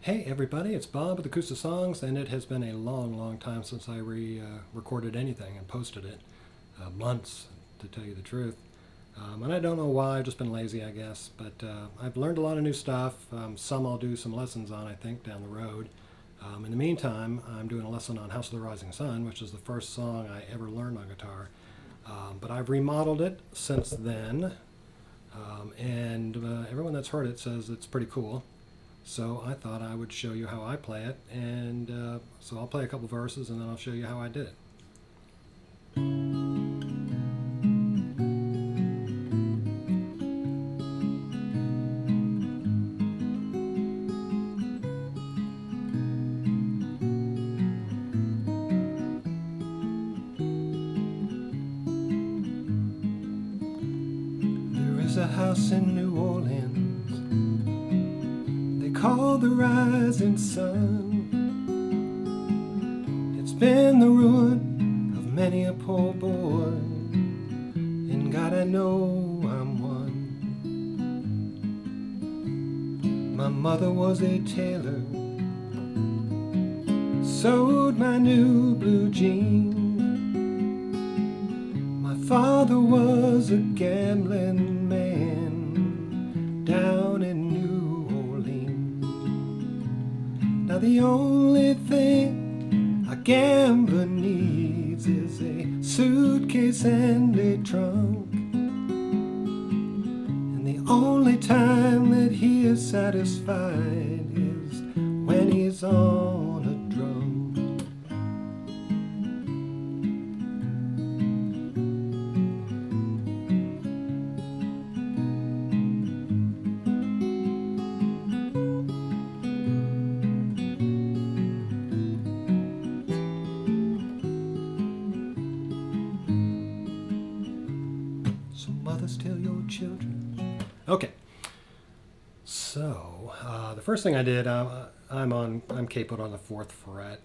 Hey everybody, it's Bob with Acoustic Songs, and it has been a long time since I recorded anything and posted it. Months, to tell you the truth. And I don't know why, I've just been lazy, I guess. But I've learned a lot of new stuff. Some I'll do some lessons on, I think, down the road. In the meantime, I'm doing a lesson on House of the Rising Sun, which is the first song I ever learned on guitar. But I've remodeled it since then, and everyone that's heard it says it's pretty cool. So I thought I would show you how I play it, and so I'll play a couple verses and then I'll show you how I did it. There is a house in New Orleans called the Rising Sun. It's been the ruin of many a poor boy, and God, I know I'm one. My mother was a tailor, sewed my new blue jeans. My father was a gambling man down in New Orleans. Now the only thing a gambler needs is a suitcase and a trunk. And the only time that he is satisfied is when he's on a drum. Mothers, tell your children. Okay, so the first thing I did, I'm capoed on the 4th fret.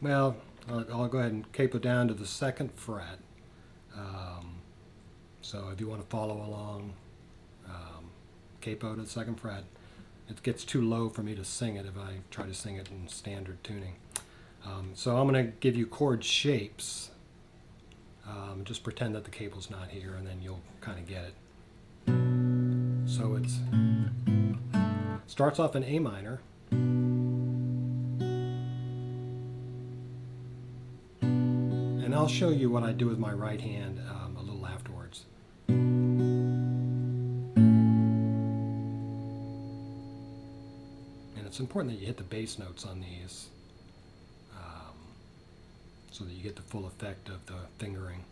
I'll go ahead and capo down to the 2nd fret. So if you want to follow along, capo to the 2nd fret. It gets too low for me to sing it if I try to sing it in standard tuning. So I'm going to give you chord shapes. Just pretend that the cable's not here, and then you'll kind of get it. So it starts off in A minor, and I'll show you what I do with my right hand a little afterwards. And it's important that you hit the bass notes on these, so that you get the full effect of the fingering.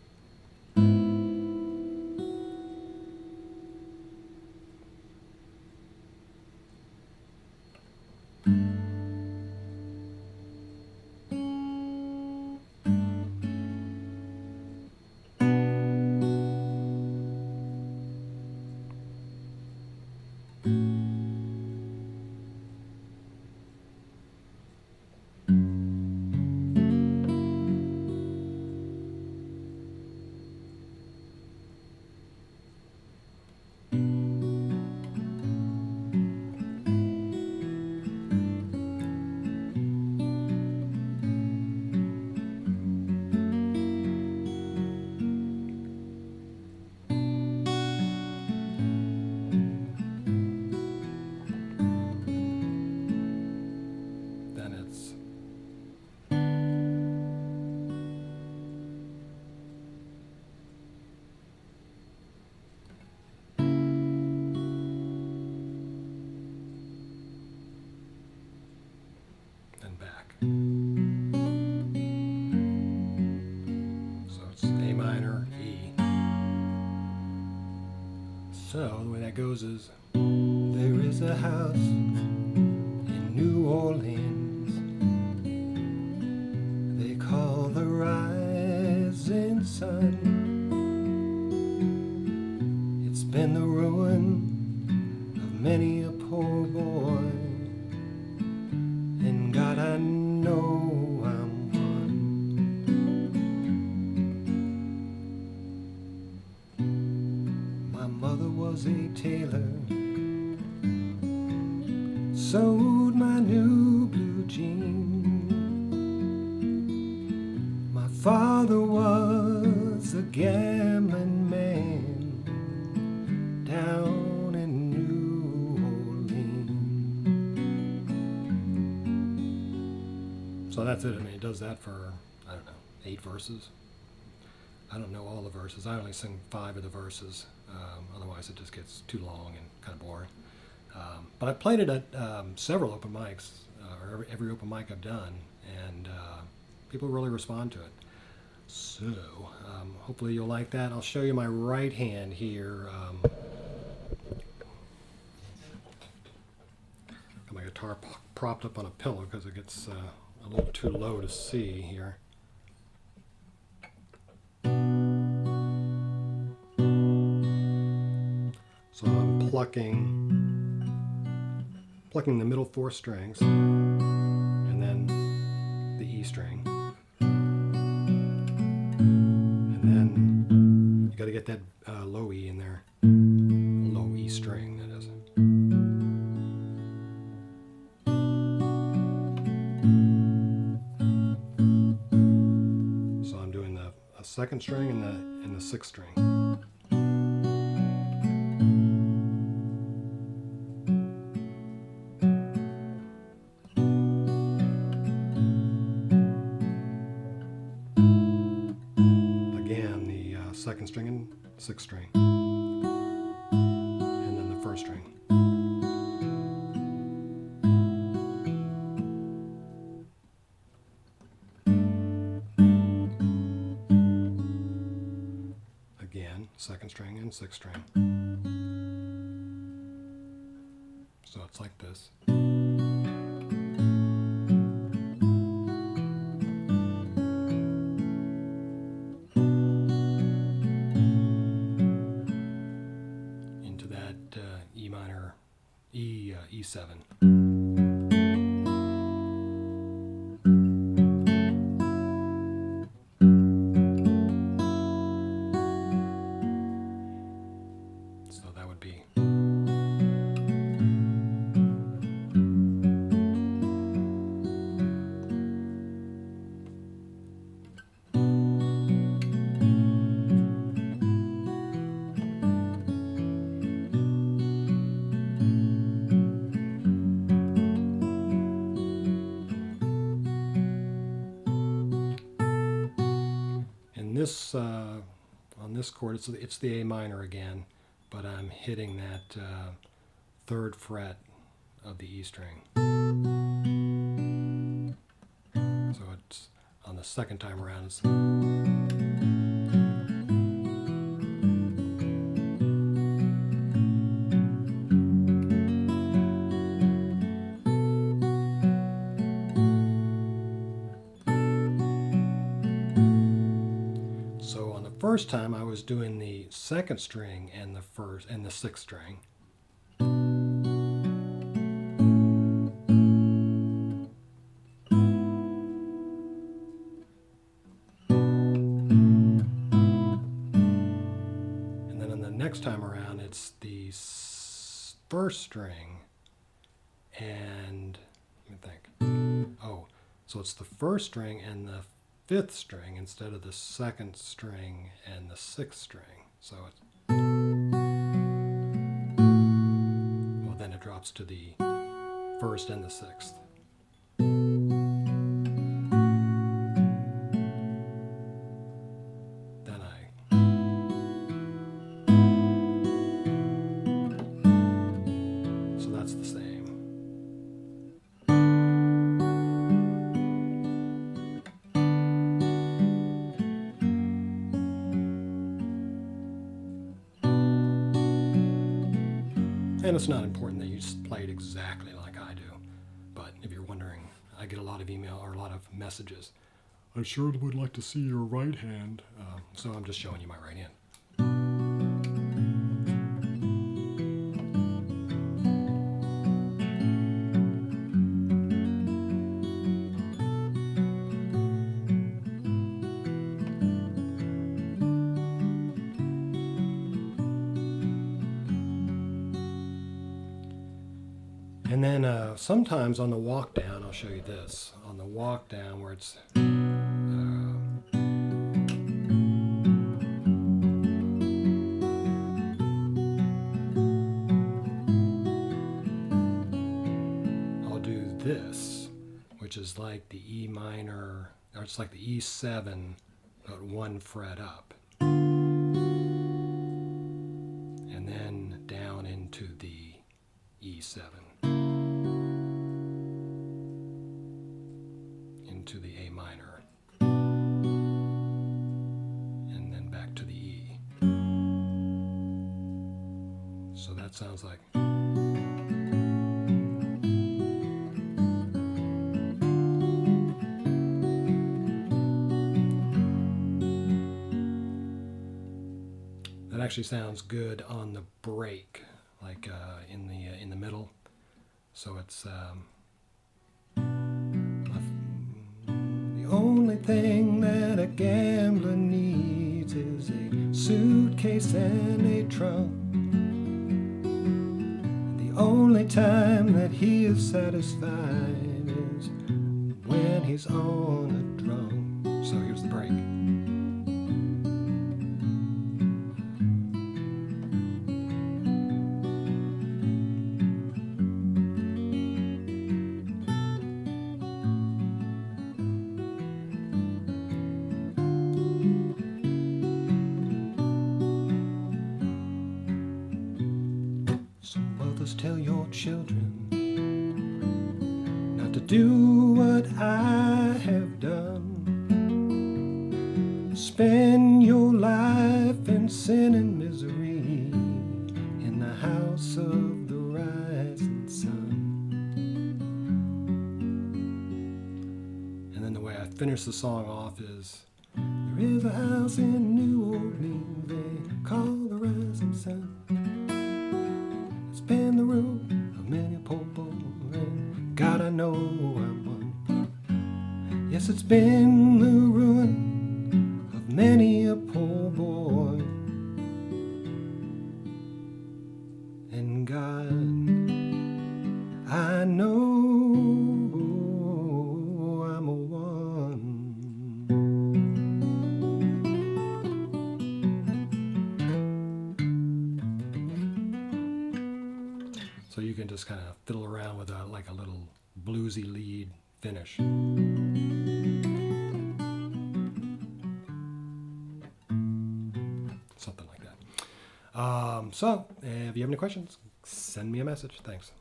Back. So it's A minor, E. So the way that goes is, there is a house in New Orleans they call the Rising Sun. It's been the ruin of many a poor boy, and God, I know I'm one. My mother was a tailor, sewed my new blue jeans. My father was a gambling man down in New Orleans. So that's it. I mean, it does that for, I don't know, 8 verses. I don't know all the verses. I only sing 5 of the verses. Otherwise, it just gets too long and kind of boring. But I've played it at several open mics, or every open mic I've done, and people really respond to it. So hopefully you'll like that. I'll show you my right hand here. Got my guitar propped up on a pillow because it gets a little too low to see here. So I'm plucking the middle 4 strings and then the E string. And then you got to get that low E in there. Low E string, that is. So I'm doing a 2nd string and the 6th string. Again, the 2nd string and 6th string, and then the 1st string. Again, 2nd string and 6th string. So it's like this. Into that E minor, E7. So that would be. This on this chord, it's the A minor again, but I'm hitting that 3rd fret of the E string. So it's on the 2nd time around. It's first time I was doing the 2nd string and the 6th string. And then on the next time around it's the 1st string and let me think. Oh, so it's the 1st string and the 5th string instead of the 2nd string and the 6th string. So it's, well, then it drops to the 1st and the 6th. Then so that's the same. And it's not important that you just play it exactly like I do. But if you're wondering, I get a lot of email or a lot of messages. I sure would like to see your right hand. So I'm just showing you my right hand. And then sometimes on the walk down, I'll show you this. On the walk down where it's I'll do this, which is like the E minor, or it's like the E7, but 1 fret up. And then down into the E7. Into the A minor. And then back to the E. So that sounds like. That actually sounds good on the break, like in the middle. So it's the only thing that a gambler needs is a suitcase and a trunk. The only time that he is satisfied is when he's on a drum. So here's the break. So mothers, tell your children not to do what I have done. Spend your life in sin and misery in the house of the rising sun. And then the way I finish the song off is, there is a house in New Orleans they call the Rising Sun. It's been the ruin of many a poor boy, and God, I know I'm one. Yes, it's been the ruin of many a poor boy, and God, I know I'm a one. So you can just kind of fiddle around with like a little bluesy lead finish. Something like that. So if you have any questions, send me a message. Thanks.